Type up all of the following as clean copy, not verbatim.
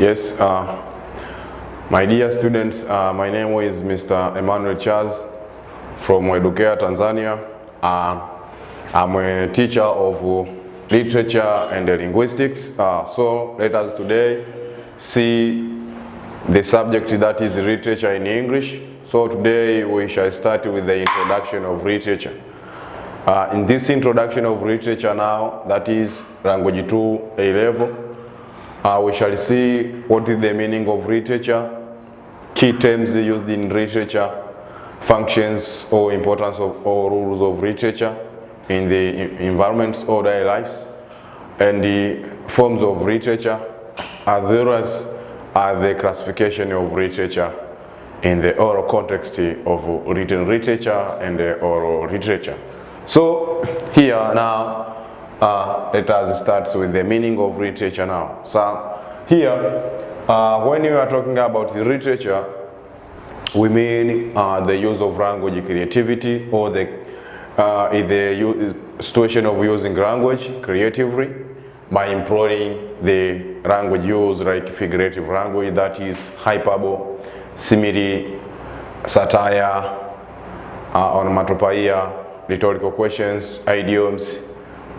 Yes, my dear students, my name is Mr. Emmanuel Charles from Edukea Tanzania. I'm a teacher of literature and linguistics. So let us today see the subject that is literature in English. So today we shall start with the introduction of literature. In this introduction of literature now, that is language 2 A level, we shall see what is the meaning of literature, key terms used in literature, functions or importance of or rules of literature in the environments or daily lives, and the forms of literature, as well as the classification of literature in the oral context of written literature and the oral literature. So here now, let us start with the meaning of literature now. So here, when you are talking about literature, we mean the use of language creativity, or the situation of using language creatively by employing the language use like figurative language, that is hyperbole, simile, satire, onomatopoeia, rhetorical questions, idioms,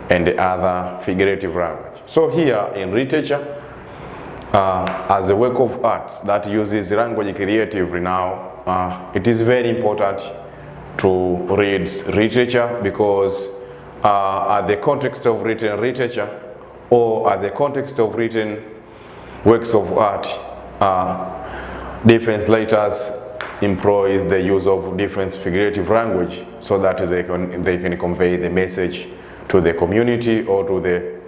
and the other figurative language. So here in literature, as a work of art that uses language creatively now, it is very important to read literature, because at the context of written literature or at the context of written works of art, different writers employs the use of different figurative language so that they can convey the message to the community or to the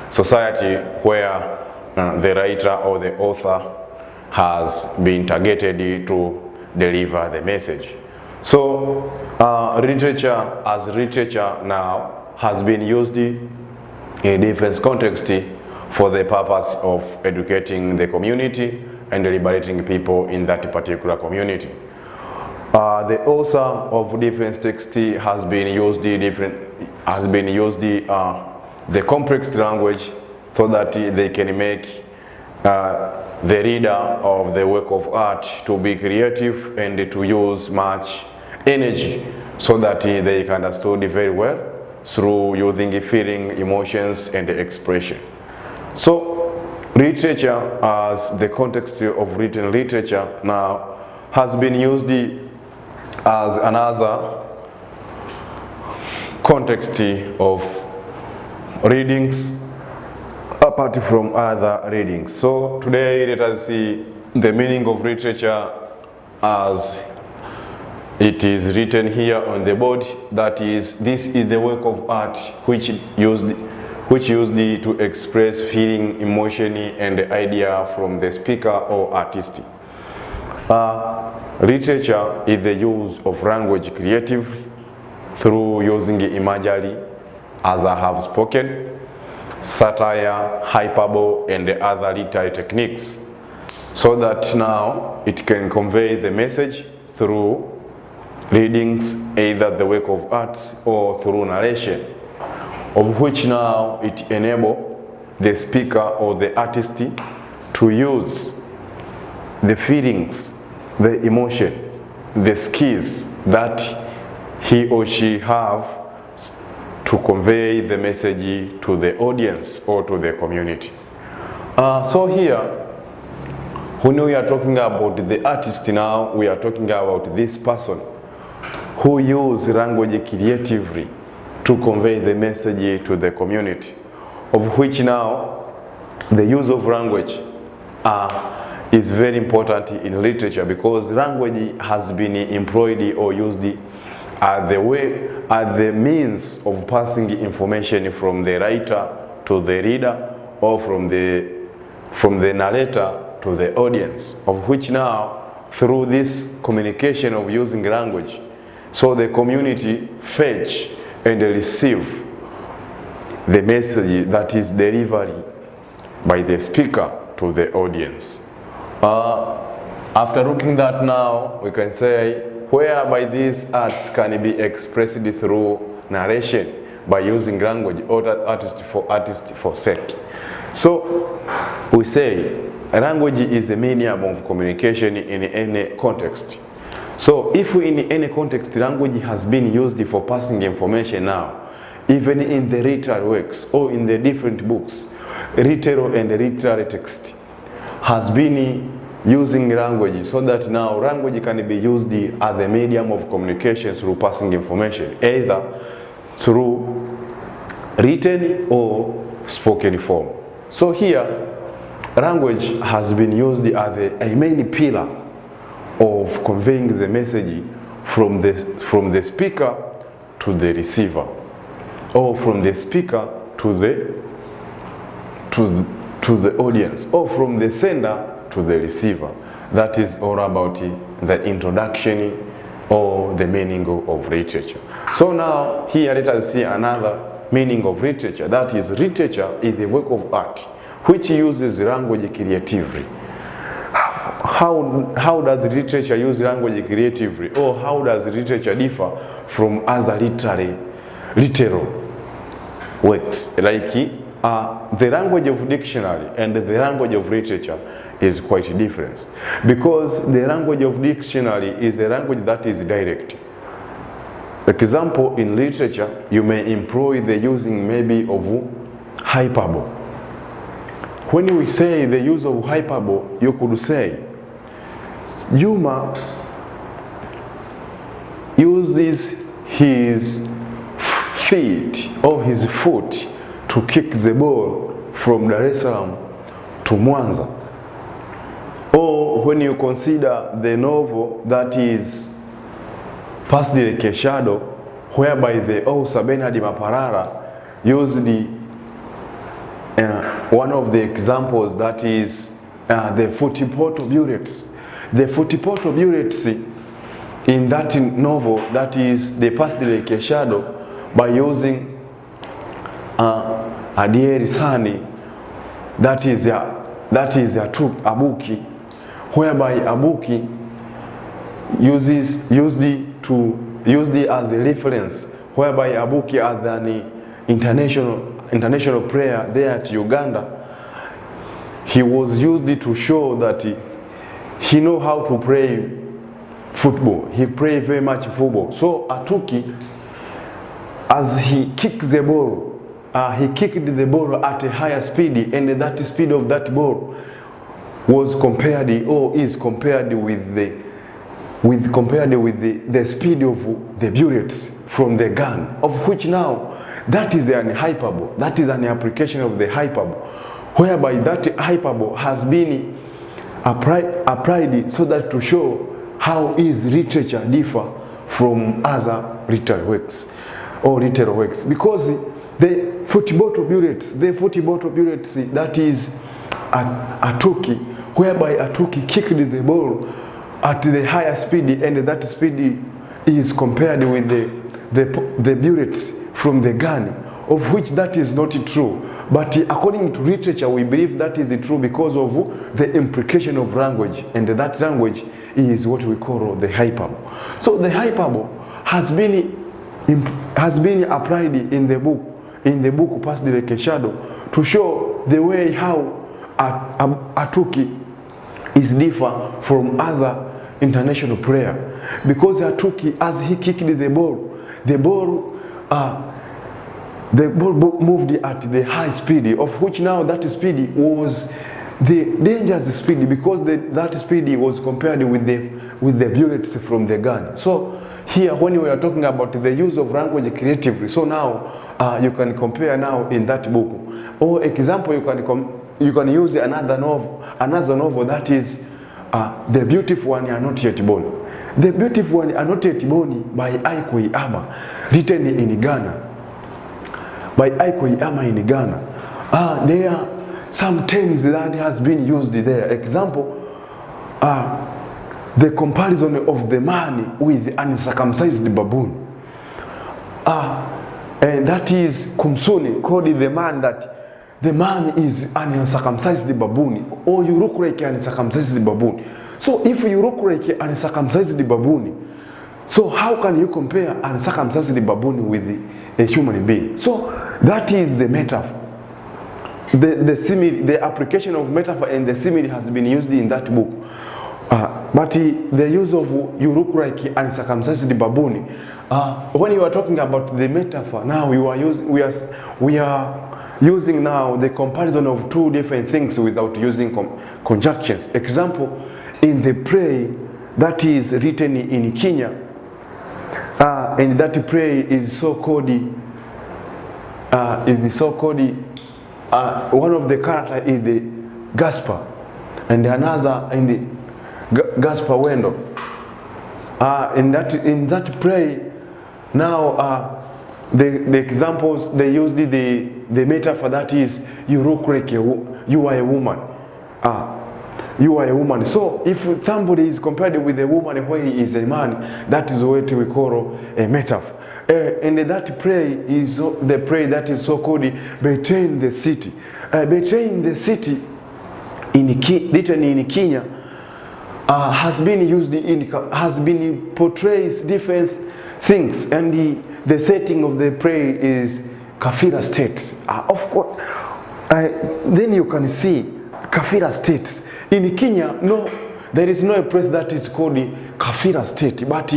society where the writer or the author has been targeted to deliver the message. So literature as literature now has been used in different contexts for the purpose of educating the community and liberating people in that particular community. The author of different texts has been used the complex language so that they can make the reader of the work of art to be creative and to use much energy so that they can understand very well through using feeling, emotions, and expression. So literature as the context of written literature now has been used as another context of readings apart from other readings. So today let us see the meaning of literature as it is written here on the board. That is, this is the work of art which used to express feeling, emotion, and idea from the speaker or artist. Literature is the use of language creatively through using imagery, as I have spoken, satire, hyperbole, and the other literary techniques, so that now it can convey the message through readings, either the work of art or through narration, of which now it enables the speaker or the artist to use the feelings, the emotion, the skills that he or she have to convey the message to the audience or to the community. So here, when we are talking about the artist now, we are talking about this person who uses language creatively to convey the message to the community, of which now the use of language is very important in literature, because language has been employed or used as the means of passing information from the writer to the reader, or from the narrator to the audience, of which now through this communication of using language, so the community fetch and receive the message that is delivered by the speaker to the audience. After looking at that now, we can say whereby these arts can be expressed through narration by using language or artist for sake. So we say language is a medium of communication in any context. So if in any context language has been used for passing information now, even in the literary works or in the different books, literal and literary text has been using language, so that now language can be used as a medium of communication through passing information, either through written or spoken form. So here, language has been used as a main pillar of conveying the message from the speaker to the receiver, or from the speaker to the audience, or from the sender to the receiver. That is all about the introduction or the meaning of literature. So now here let us see another meaning of literature. That is, literature is a work of art which uses language creatively. How does literature use language creatively, or how does literature differ from other literal works? Like the language of dictionary and the language of literature is quite different, because the language of dictionary is a language that is direct. Example, in literature you may employ the using maybe of hyperbole. When we say the use of hyperbole, you could say Juma uses his feet or his foot to kick the ball from Dar es Salaam to Mwanza. Or when you consider the novel that is Past the Shadow, whereby the author Bernard Maparara used one of the examples, that is the Footiport bullets. The Footiport bullets in that novel, that is the Past the Shadow, by using Adieri Sani, that is Abuki, whereby Abuki used as a reference, whereby Abuki as an international player there at Uganda, he was used to show that he know how to play football. He played very much football. So Atuki, as he kicked the ball, he kicked the ball at a higher speed, and that speed of that ball was compared, or is compared with the speed of the bullets from the gun, of which now that is an hyperbole. That is an application of the hyperbole, whereby that hyperbole has been applied so that to show how is literature differ from other literary works or literal works. Because the football bullets, that is Atuki, whereby Atuki kicked the ball at the higher speed, and that speed is compared with the bullets from the gun, of which that is not true. But according to literature, we believe that is true because of the implication of language, and that language is what we call the hyperbole. So the hyperbole has been applied in the book Past the Shadow, to show the way how Atuki is different from other international player, because Atuki, as he kicked the ball moved at the high speed, of which now that speed was the dangerous speed, because that speed was compared with the bullets from the gun. So here, when we are talking about the use of language creatively, so now you can compare now in that book. Or example, you can use another novel that is The Beautiful One Are Not Yet Born. The Beautiful One Are Not Yet Born by Aiko Iyama, written in Ghana. By Aiko Iyama in Ghana. There are some terms that has been used there. Example, the comparison of the man with an uncircumcised baboon. And that is Kumsuni called the man that the man is an uncircumcised baboon, or you look like an uncircumcised baboon. So if you look like an uncircumcised baboon, so how can you compare an uncircumcised baboon with a human being? So that is the metaphor. the application of metaphor and the simile has been used in that book. But the use of "you look like uncircumcised baboon," when you are talking about the metaphor, now we are using now the comparison of two different things without using conjunctions. Example, in the play that is written in Kenya, and that play is so-called one of the characters is the Gaspar, and another in the Gaspar Wendo. In that play, now the examples they used the metaphor that is "you look like you are a woman." You are a woman. So if somebody is compared with a woman when he is a man, that is what we call a metaphor. And that play is the play that is so called "Betraying the City." Betraying the City, written in Kenya, has been portrays different things, and the setting of the play is Kafira states. Of course, then you can see Kafira states in Kenya. No, there is no place that is called Kafira state, but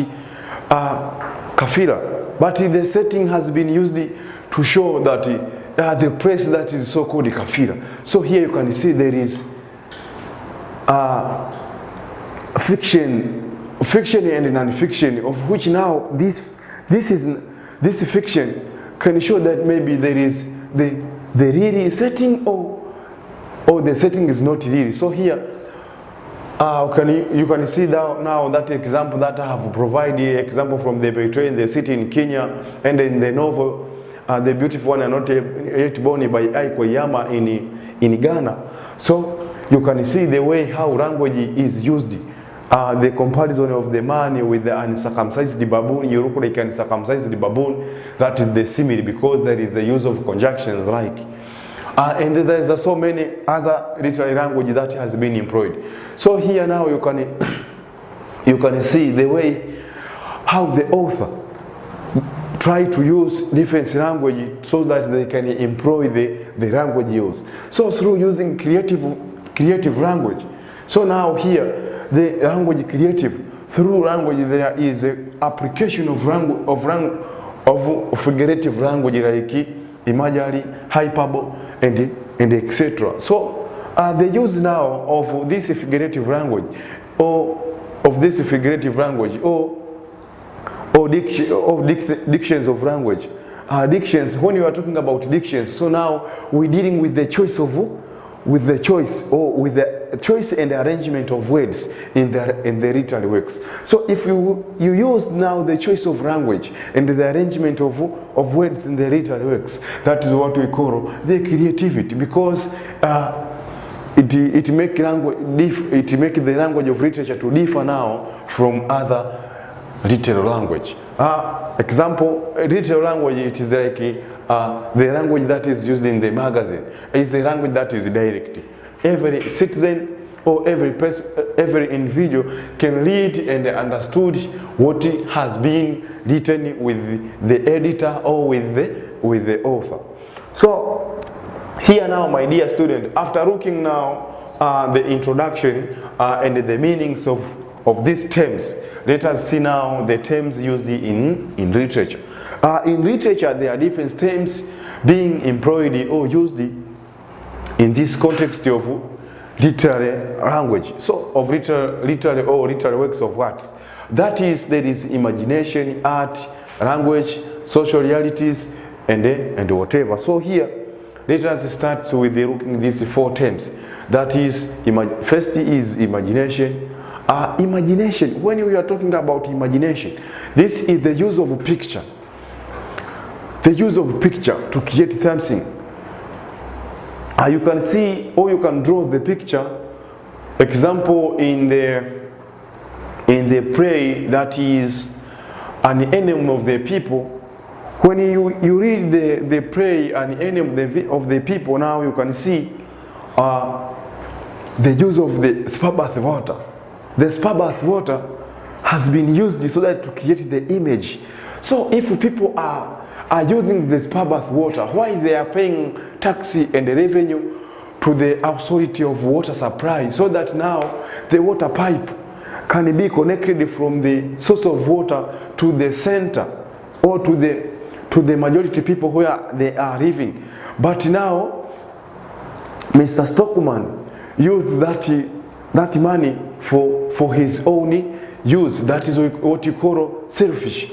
Kafira. But the setting has been used to show that the place that is so called Kafira. So here you can see there is fiction and non-fiction, of which now this fiction can show that maybe there is the real setting or the setting is not real. So here you can see now that example that I have provided, example from the Betraying the City in Kenya, and in the novel The Beautiful One and Not Yet Born by Aiko Yama in Ghana. So you can see the way how language is used. The comparison of the man with the uncircumcised baboon, you look like an uncircumcised baboon, that is the simile, because there is the use of conjunctions like. And there is so many other literary language that has been employed. So here now you can see the way how the author try to use different language so that they can employ the language use. So through using creative language. So now here the language creative, through language there is an application of figurative language like imagery, hyperbole, and etc. So the use now of this figurative language or dictions of language. Dictions, when you are talking about dictions, so now we're dealing with the choice and arrangement of words in the written works. So if you use now the choice of language and the arrangement of words in the written works, that is what we call the creativity, because it make the language of literature to differ now from other literal language. Example, literal language, it is like the language that is used in the magazine. It's a language that is direct. Every citizen or every person, every individual can read and understood what has been written with the editor or with the author. So here now, my dear student, after looking now the introduction and the meanings of these terms, let us see now the terms used in literature. In literature, there are different terms being employed or used in this context of literary language. So, of literary works of arts. That is, there is imagination, art, language, social realities, and whatever. So here, let us start with looking at these four terms. That is, first is imagination. Imagination, when we are talking about imagination, this is the use of a picture. The use of picture to create something. You can see or you can draw the picture. Example, in the play that is An Enemy of the People. When you read the play An Enemy of the People, now you can see the use of the spa-bath water. The spa-bath water has been used so that to create the image. So if people are are using the spa bath water, why they are paying tax and revenue to the authority of water supply, so that now the water pipe can be connected from the source of water to the center or to the majority people where they are living. But now Mr. Stockman used that money for his own use. That is what you call selfish.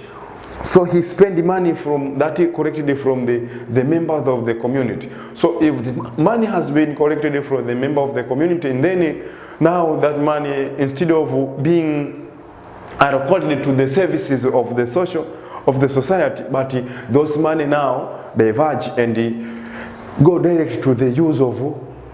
So he spent money from that he collected from the members of the community. So if the money has been collected from the member of the community, and then now that money, instead of being allocated to the services of the society, but those money now diverge and go direct to the use of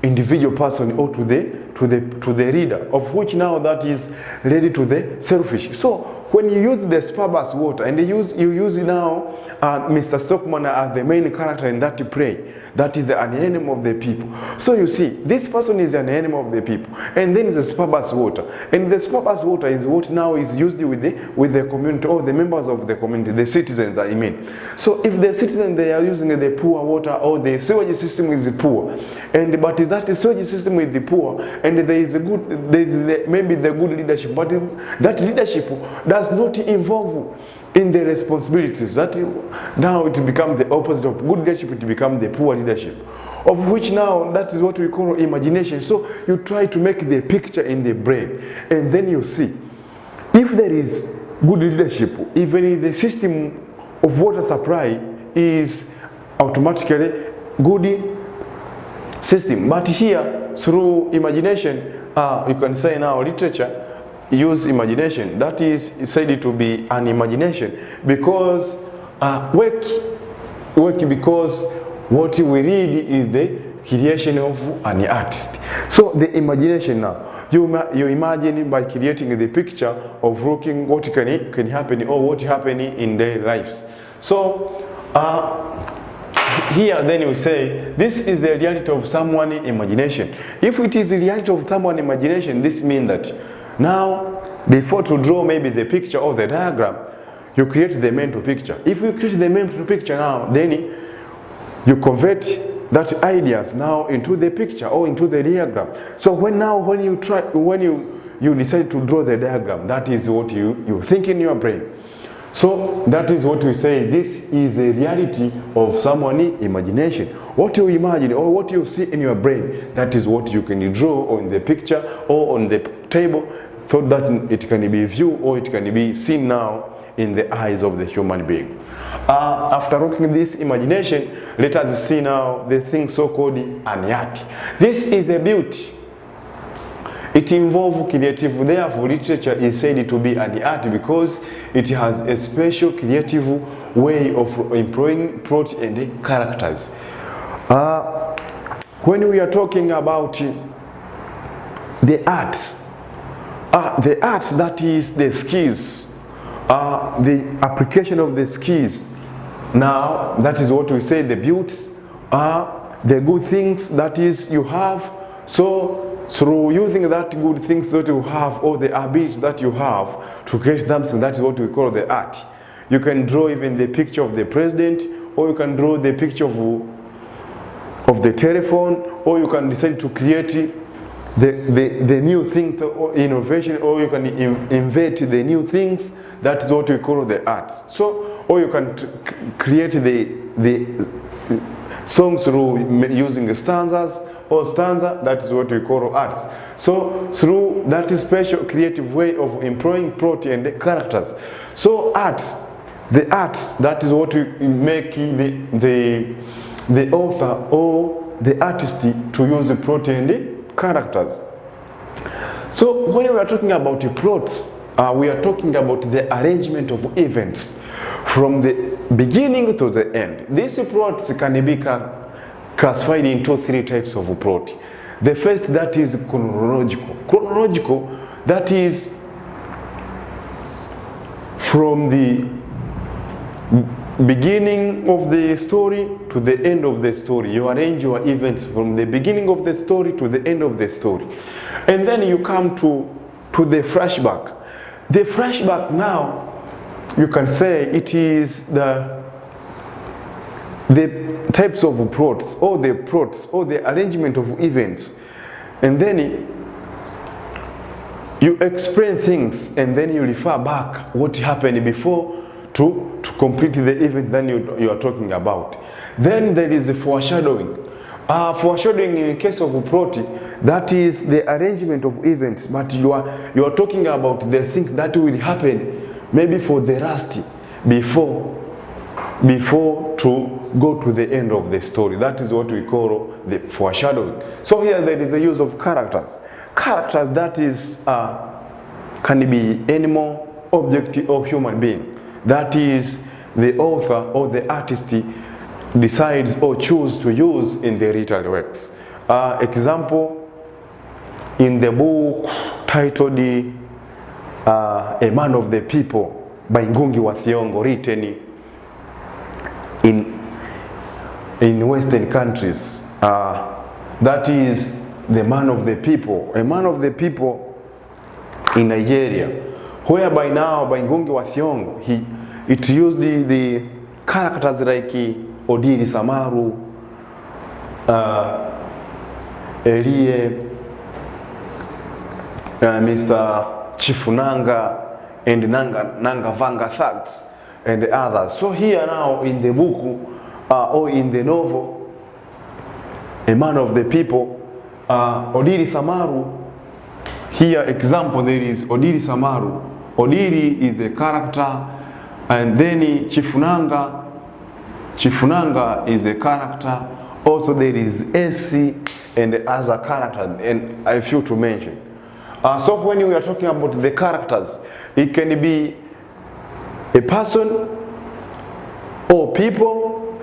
individual person or to the leader, of which now that is ready to the selfish. So when you use the spa bath water and you use now Mr. Stockman as the main character in that play, that is an enemy of the people. So you see, this person is an enemy of the people, and then the spa bath water, and the spa bath water is what now is used with the community or the members of the community, the citizens, I mean. So if the citizens, they are using the poor water, or the sewage system is poor, and but that sewage system is poor, and there is maybe the good leadership, but that leadership does not involve in the responsibilities. That now it becomes the opposite of good leadership, it becomes the poor leadership, of which now that is what we call imagination. So you try to make the picture in the brain, and then you see if there is good leadership, even the system of water supply is automatically good system. But here, through imagination, you can say now literature use imagination. That is said to be an imagination because work because what we read is the creation of an artist. So the imagination now, you imagine by creating the picture of looking what can happen or what happening in their lives. So here then you say this is the reality of someone's imagination. If it is the reality of someone's imagination, this means that now before to draw maybe the picture or the diagram, you create the mental picture. If you create the mental picture now, then you convert that ideas now into the picture or into the diagram. So when you decide to draw the diagram, that is what you think in your brain. So that is what we say, this is the reality of someone's imagination. What you imagine or what you see in your brain, that is what you can draw on the picture or on the table, so that it can be viewed or it can be seen now in the eyes of the human being. After looking at this imagination, let us see now the thing so-called an art. This is the beauty. It involves creative. Therefore, literature is said to be an art because it has a special creative way of employing plot and characters. When we are talking about the arts, that is the skills, the application of the skills. Now, that is what we say, the beauties are the good things that is you have. So through using that good things that you have or the ability that you have to create something, that is what we call the art. You can draw even the picture of the president, or you can draw the picture of the telephone, or you can decide to create the new thing or innovation, or you can invent the new things. That is what we call the arts. So, or you can create the songs through using stanzas or stanza. That is what we call arts. So through that special creative way of employing plot and characters. So arts, the arts, that is what we make the author or the artist to use the plot and characters. So when we are talking about the plots, we are talking about the arrangement of events from the beginning to the end. These plots can be classified into three types of plot. The first, that is chronological. Chronological, that is from the beginning of the story to the end of the story. You arrange your events from the beginning of the story to the end of the story. And then you come to the flashback. The flashback now, you can say it is the types of plots, or the arrangement of events, and then you explain things, and then you refer back what happened before to complete the event that you are talking about. Then there is a foreshadowing. Foreshadowing in case of a plot, that is the arrangement of events, but you are talking about the things that will happen maybe for the last before to go to the end of the story. That is what we call the foreshadowing. So here there is a use of characters. Characters that is can be animal, object, or human being. That is the author or the artist decides or choose to use in the literary works. Example, in the book titled A Man of the People by Ngugi wa Thiong'o, written in Western countries, that is the Man of the People. A Man of the People in Nigeria, whereby now by Ngugi wa Thiong'o, it used the characters like Odiri Samaru, Elie, Mr. Chifunanga, and Nanga Vanga Thugs, and the others. So here now in the book or in the novel, A Man of the People, Odiri Samaru, here example there is Odiri Samaru. Odiri is a character, and then Chifunanga is a character. Also there is AC and other characters, and I feel to mention. So when we are talking about the characters, it can be a person, or people,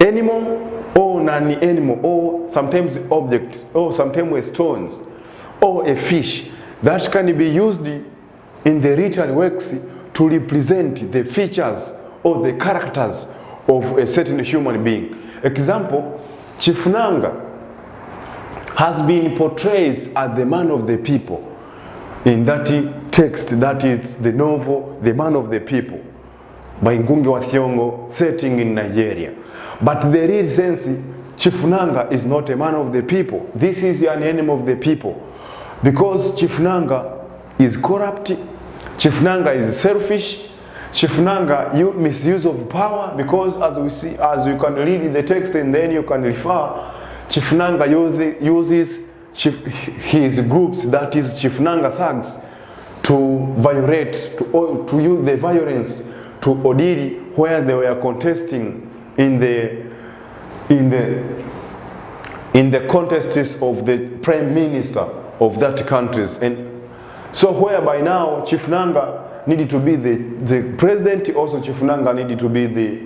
animal, or non-animal, or sometimes objects, or sometimes stones, or a fish. That can be used in the literary works to represent the features or the characters of a certain human being. Example, Chifunanga has been portrayed as the man of the people in that text, that is the novel The Man of the People by Ngugi wa Thiong'o, setting in Nigeria. But the real sense, Chifunanga is not a man of the people. This is an enemy of the people, because Chifunanga is corrupt, Chifunanga is selfish, Chifunanga misuse of power, because as we see, as you can read the text and then you can refer, Chifunanga uses his groups, that is Chifunanga thugs, to violate, to use the violence to Odiri, where they were contesting in the contests of the prime minister of that country. And so whereby now Chifunanga needed to be the president, also Chifunanga needed to be the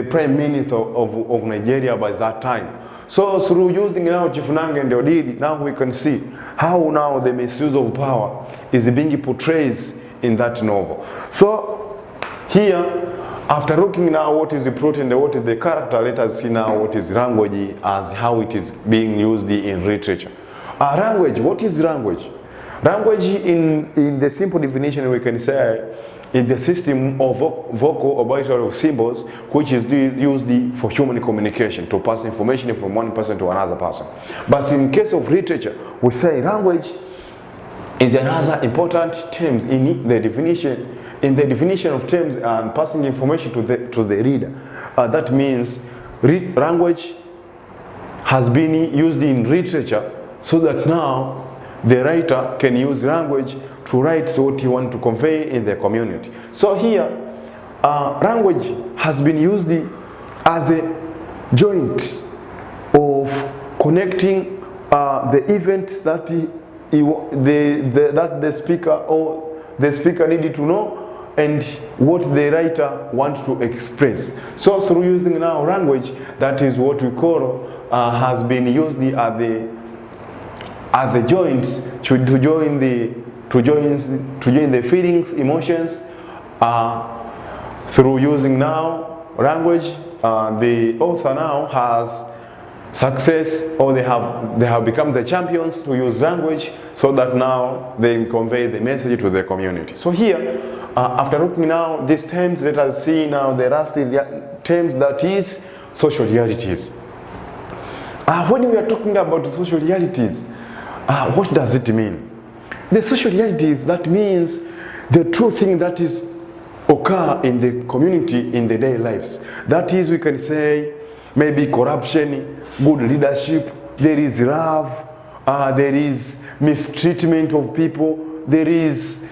prime minister of Nigeria by that time. So through using now Chifunanga and Odiri, now we can see how now the misuse of power is being portrayed in that novel. So here, after looking now what is the plot and what is the character, let us see now what is language as how it is being used in literature. Language, what is language? Language in the simple definition we can say is the system of vocal or bilateral symbols which is used for human communication, to pass information from one person to another person. But in case of literature, we say language is another important term in the definition of terms and passing information to the reader. That means language has been used in literature so that now the writer can use language to write what he wants to convey in the community. So here, language has been used as a joint of connecting the events that the speaker needed to know and what the writer wants to express. So through using now language, that is what we call has been used as the joints to join the feelings, emotions. Through using now language, the author now has success, or they have become the champions to use language, so that now they convey the message to the community. So here, after looking now these terms, let us see now the last terms that is social realities. When we are talking about social realities, what does it mean? The social realities, that means the true thing that is occur in the community in the daily lives. That is, we can say maybe corruption, good leadership, there is love, there is mistreatment of people, there is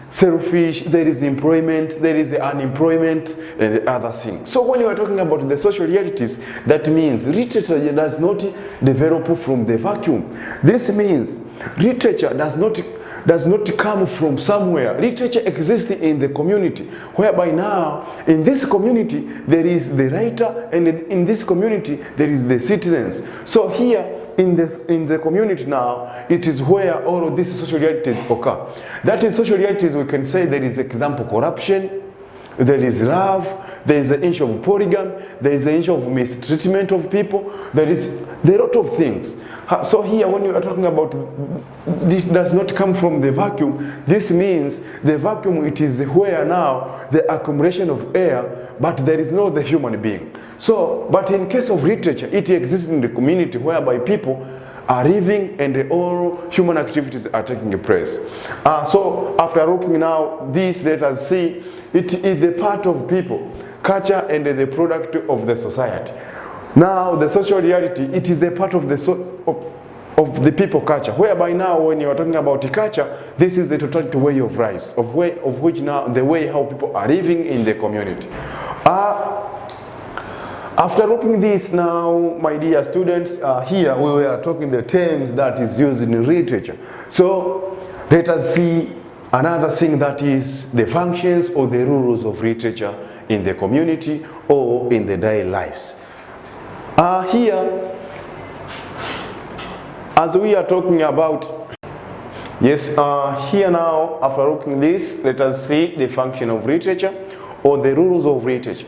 selfish, there is employment, there is unemployment, and other things. So when you are talking about the social realities, that means literature does not develop from the vacuum. This means literature does not come from somewhere. Literature exists in the community, whereby now in this community there is the writer, and in this community there is the citizens. So here in the community now, it is where all of these social realities occur. That is social realities. We can say there is, example, corruption, there is love, there is an issue of polygamy, there is an issue of mistreatment of people, there are a lot of things. So here when you are talking about this does not come from the vacuum, this means the vacuum, it is where now the accumulation of air, but there is no the human being. So, but in case of literature, it exists in the community whereby people are living and all human activities are taking place. So after looking now this, let us see, it is a part of people, culture, and the product of the society. Now the social reality, it is a part of the people culture, whereby now when you are talking about culture, this is the total way of lives, of which now the way how people are living in the community. After looking this now, my dear students, here we were talking the terms that is used in literature. So let us see another thing, that is the functions or the rules of literature in the community or in the daily lives. Here, as we are talking about, yes, here now, after looking this, let us see the function of literature or the rules of literature.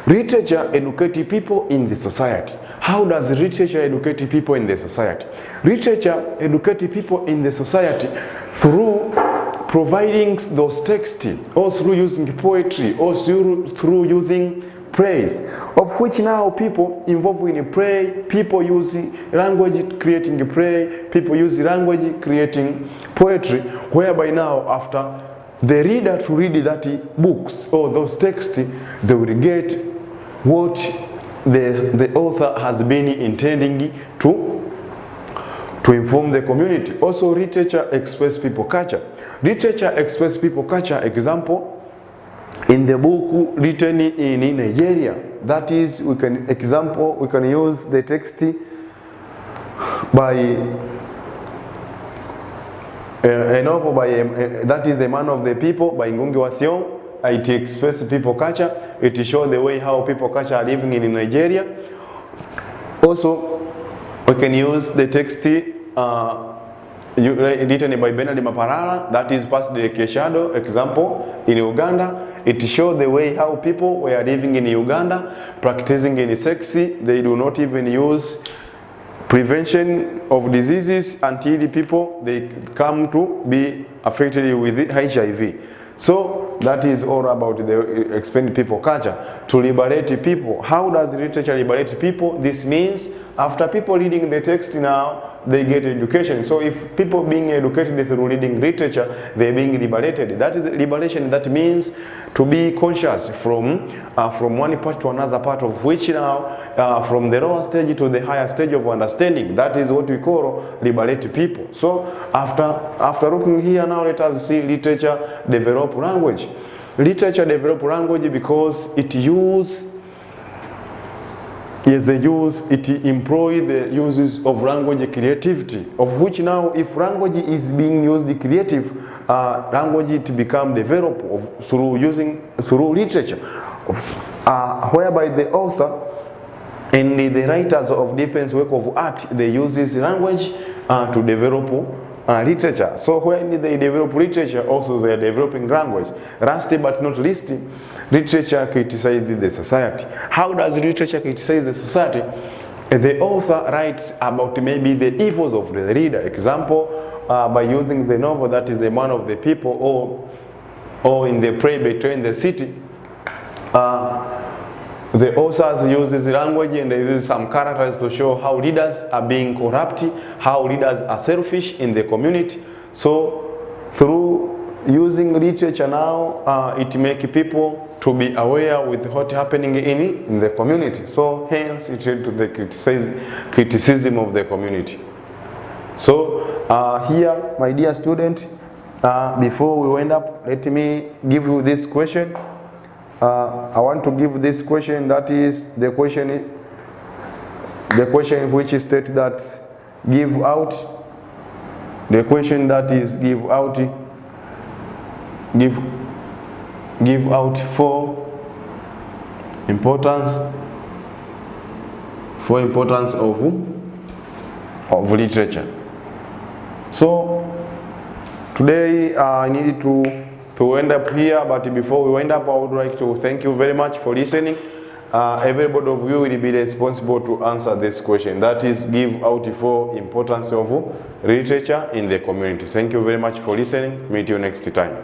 Literature educates people in the society. How does literature educate people in the society? Literature educates people in the society through providing those texts, or through using poetry, or through using praise, of which now people involved in play, people use language creating play, people use language creating poetry, whereby now after the reader to read that books or those texts, they will get what the author has been intending to inform the community. Also, literature expresses people culture. Literature expresses people culture. Example, in the book written in Nigeria, that is, we can use the text by a novel by that is The Man of the People by Ngugi wa Thiong'o. It expresses people culture. It shows the way how people culture are living in Nigeria. Also, we can use the text written by Bernard Maparara, that is Past the Shadow. Example, in Uganda, it shows the way how people were living in Uganda, practicing in sex. They do not even use prevention of diseases until the people they come to be affected with HIV. So that is all about the expand people culture, to liberate people. How does literature liberate people? This means after people reading the text now, they get education. So if people being educated through reading literature, they're being liberated. That is liberation. That means to be conscious from one part to another part, of which now from the lower stage to the higher stage of understanding. That is what we call liberate people. So after looking here now, let us see literature develop language. Literature develop language because it employs the uses of language creativity, of which now if language is being used creative, language it become developed through literature, whereby the author and the writers of different work of art, they use this language to develop literature. So when they develop literature, also they are developing language. Last but not least, literature criticizes the society. How does literature criticize the society? The author writes about maybe the evils of the reader. Example, by using the novel that is The Man of the People, or in the play Between the City. The authors use this language and they use some characters to show how leaders are being corrupt, how leaders are selfish in the community. So through using literature now, it makes people to be aware with what's happening in the community. So hence it led to the criticism of the community. So here, my dear student, before we wind up, let me give you this question. I want to give this question, that is the question which states that give out, the question that is give out for importance of literature. So today I needed to end up here, but before we wind up, I would like to thank you very much for listening. Everybody of you will be responsible to answer this question, that is give out for importance of literature in the community. Thank you very much for listening. Meet you next time.